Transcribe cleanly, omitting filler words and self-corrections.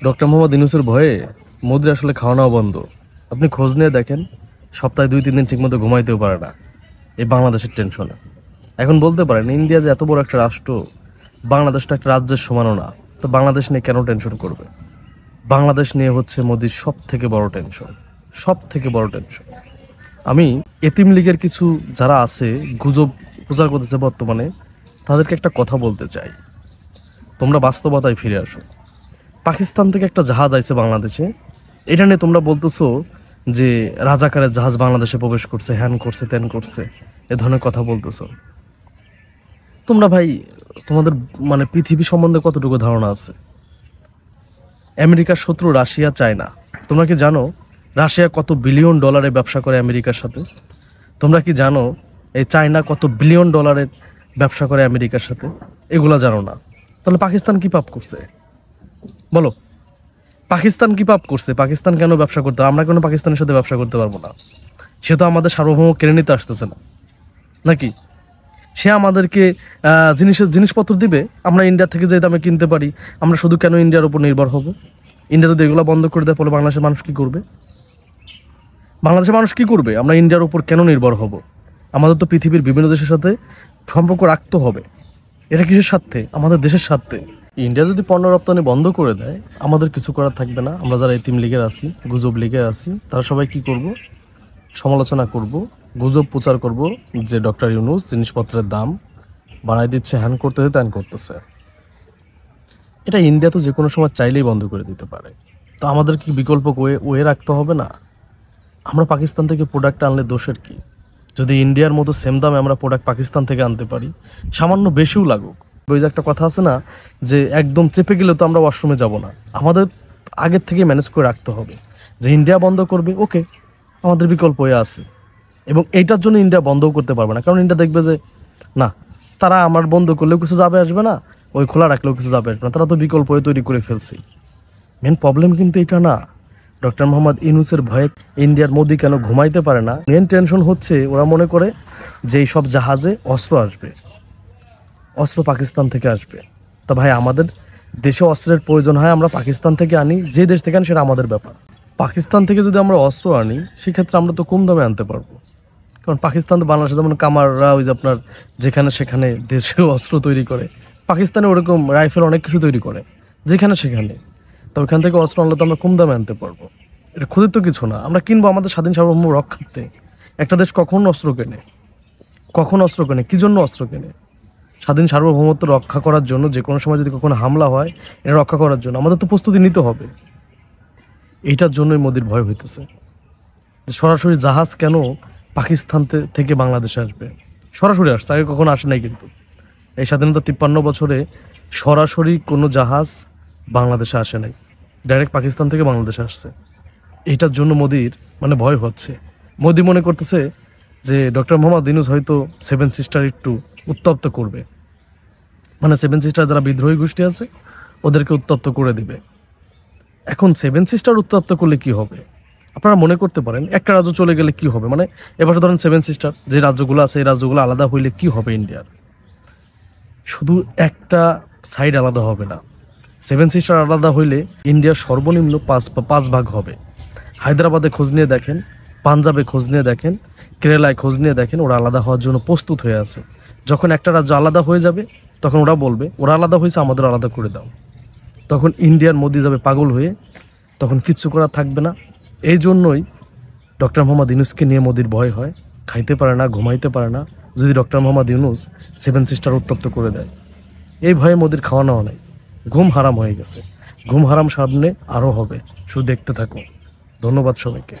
Doctor Mohammad ইউনূসের ভয়ে মোদির আসলে খাওয়া নাওয়া বন্ধ। আপনি খোঁজ নিয়ে দেখেন, সপ্তাহে 2-3 দিন ঠিকমতো ঘুমাইতেও পারে না এই বাংলাদেশের টেনশনে। এখন বলতে পারেন ইন্ডিয়া যে এত বড় একটা রাষ্ট্র, বাংলাদেশ তো একটা রাজ্যের সমানও না, তো বাংলাদেশ নিয়ে কেন টেনশন করবে? বাংলাদেশ নিয়ে হচ্ছে মোদির সব থেকে বড় টেনশন, সব থেকে বড় টেনশন। আমি এতিম লীগের কিছু যারা আছে গুজব প্রচার করতেছে বর্তমানে, তাদেরকে একটা কথা বলতে চাই, তোমরা বাস্তবতায় ফিরে আসো। পাকিস্তান থেকে একটা জাহাজ আইছে বাংলাদেশে, এটা নিয়ে তোমরা বলতেছো যে রাজাকারের জাহাজ বাংলাদেশে প্রবেশ করছে, হ্যান করছে ত্যান করছে, এ ধরনের কথা বলতেছো। তোমরা ভাই, তোমাদের পৃথিবী সম্বন্ধে কতটুকু ধারণা আছে? আমেরিকার শত্রু রাশিয়া, চায়না। তোমরা কি জানো রাশিয়া কত বিলিয়ন ডলারের ব্যবসা করে আমেরিকার সাথে? তোমরা কি জানো এই চায়না কত বিলিয়ন ডলারের ব্যবসা করে আমেরিকার সাথে? এগুলা জানো না? তাহলে পাকিস্তান কি পাপ করছে বলো? পাকিস্তান কি পাপ করছে? পাকিস্তান কেন ব্যবসা করতে, আমরা কেন পাকিস্তানের সাথে ব্যবসা করতে পারবো না? সে তো আমাদের সার্বভৌম কেড়ে নিতে আসতেছে না নাকি? সে আমাদেরকে জিনিসপত্র দিবে, আমরা ইন্ডিয়া থেকে যে দামে কিনতে পারি। আমরা শুধু কেন ইন্ডিয়ার উপর নির্ভর হব? ইন্ডিয়া যদি এগুলো বন্ধ করে দেয়, ফলে বাংলাদেশের মানুষ কী করবে? বাংলাদেশের মানুষ কী করবে? আমরা ইন্ডিয়ার উপর কেন নির্ভর হব? আমাদের তো পৃথিবীর বিভিন্ন দেশের সাথে সম্পর্ক রাখতে হবে। এটা কিসের স্বার্থে? আমাদের দেশের স্বার্থে। ইন্ডিয়া যদি পণ্য রপ্তানি বন্ধ করে দেয়, আমাদের কিছু করার থাকবে না। আমরা যারা এতিম লীগের আছি, গুজব লীগের আছি, তারা সবাই কি করব? সমালোচনা করব, গুজব প্রচার করব যে ডক্টর ইউনূস জিনিসপত্রের দাম বাড়াই দিচ্ছে, হ্যান করতেছে ত্যান করতেছে। এটা ইন্ডিয়া তো যে কোনো সময় চাইলেই বন্ধ করে দিতে পারে। তো আমাদের কি বিকল্প ওয়ে রাখতে হবে না? আমরা পাকিস্তান থেকে প্রোডাক্ট আনলে দোষের কি? যদি ইন্ডিয়ার মতো সেম দামে আমরা প্রোডাক্ট পাকিস্তান থেকে আনতে পারি, সামান্য বেশিও লাগুক। ওই যে একটা কথা আছে না, যে একদম চেপে গেলে তো আমরা ওয়াশরুমে যাব না। আমাদের আগের থেকে ম্যানেজ করে রাখতে হবে যে ইন্ডিয়া বন্ধ করবে, ওকে, আমাদের বিকল্প হয়ে আছে। এবং এইটার জন্য ইন্ডিয়া বন্ধও করতে পারবে না, কারণ ইন্ডিয়া দেখবে যে না, তারা আমার বন্ধ করলেও কিছু যাবে আসবে না, ওই খোলা রাখলেও কিছু যাবে আসবে না, তারা তো বিকল্প হয়ে তৈরি করে ফেলছে। মেন প্রবলেম কিন্তু এটা না। ডক্টর মোহাম্মদ ইউনূসের ভয়ে ইন্ডিয়ার মোদি কেন ঘুমাইতে পারে না? মেন টেনশন হচ্ছে ওরা মনে করে যে এই সব জাহাজে অস্ত্র আসবে, অস্ত্র পাকিস্তান থেকে আসবে। তা ভাই, আমাদের দেশে অস্ত্রের প্রয়োজন হয়, আমরা পাকিস্তান থেকে আনি। যে দেশ থেকে আনি সেটা আমাদের ব্যাপার। পাকিস্তান থেকে যদি আমরা অস্ত্র আনি, সেক্ষেত্রে আমরা তো কম দামে আনতে পারবো। কারণ পাকিস্তান তো বাংলাদেশে যেমন কামাররা ওই যে আপনার যেখানে সেখানে দেশেও অস্ত্র তৈরি করে, পাকিস্তানে ওরকম রাইফেল অনেক কিছু তৈরি করে যেখানে সেখানে। তো ওইখান থেকে অস্ত্র আনলে তো আমরা কম দামে আনতে পারবো। এটা ক্ষতির তো কিছু না, আমরা কিনবো আমাদের স্বাধীন সার্বভৌম রক্ষার্থে। একটা দেশ কখন অস্ত্র কেনে? কখন অস্ত্র কেনে? কী জন্য অস্ত্র কেনে? স্বাধীন সার্বভৌমত্ব রক্ষা করার জন্য। যে কোনো সময় যদি কখনো হামলা হয়, এটা রক্ষা করার জন্য আমাদের তো প্রস্তুতি নিতে হবে। এইটার জন্যই মোদির ভয় হইতেছে যে সরাসরি জাহাজ কেন পাকিস্তান থেকে বাংলাদেশে আসবে। সরাসরি আসছে, আগে কখনো আসে নাই। কিন্তু এই স্বাধীনতা 53 বছরে সরাসরি কোনো জাহাজ বাংলাদেশে আসে নাই, ডাইরেক্ট পাকিস্তান থেকে বাংলাদেশে আসছে। এইটার জন্য মোদির ভয় হচ্ছে। মোদি মনে করতেছে যে ডক্টর মোহাম্মদ ইউনূস হয়তো 7 সিস্টার একটু উত্তপ্ত করবে, 7 সিস্টার যারা বিদ্রোহী গোষ্ঠী আছে ওদেরকে উত্তপ্ত করে দিবে। এখন 7 সিস্টার উত্তপ্ত করলে কি হবে? আপনারা মনে করতে পারেন একটা রাজ্য চলে গেলে কি হবে? এবার ধরেন 7 সিস্টার যে রাজ্যগুলো আছে, এই রাজ্যগুলো আলাদা হইলে কি হবে ইন্ডিয়ার? শুধু একটা সাইড আলাদা হবে না, 7 সিস্টার আলাদা হইলে ইন্ডিয়ার সর্বনিম্ন 5 ভাগ হবে। হায়দ্রাবাদে খোঁজ নিয়ে দেখেন, পাঞ্জাবে খোঁজ নিয়ে দেখেন, কেরালায় খোঁজ নিয়ে দেখেন, ওরা আলাদা হওয়ার জন্য প্রস্তুত হয়ে আছে। যখন একটা রাজ্য আলাদা হয়ে যাবে, তখন ওরা বলবে ওরা আলাদা হয়েছে, আমাদের আলাদা করে দাও। তখন ইন্ডিয়ার মোদি যাবে পাগল হয়ে, তখন কিচ্ছু করার থাকবে না। এই জন্যই ডক্টর মোহাম্মদ ইউনূসকে নিয়ে মোদির ভয় হয়। খাইতে পারে না, ঘুমাইতে পারে না, যদি ডক্টর মোহাম্মদ ইউনূস 7 সিস্টার উত্তপ্ত করে দেয়। এই ভয়ে মোদির খাওয়া নেওয়া নেই, ঘুম হারাম হয়ে গেছে। ঘুম হারাম সামনে আরও হবে, শুধু দেখতে থাকো। ধন্যবাদ সবাইকে।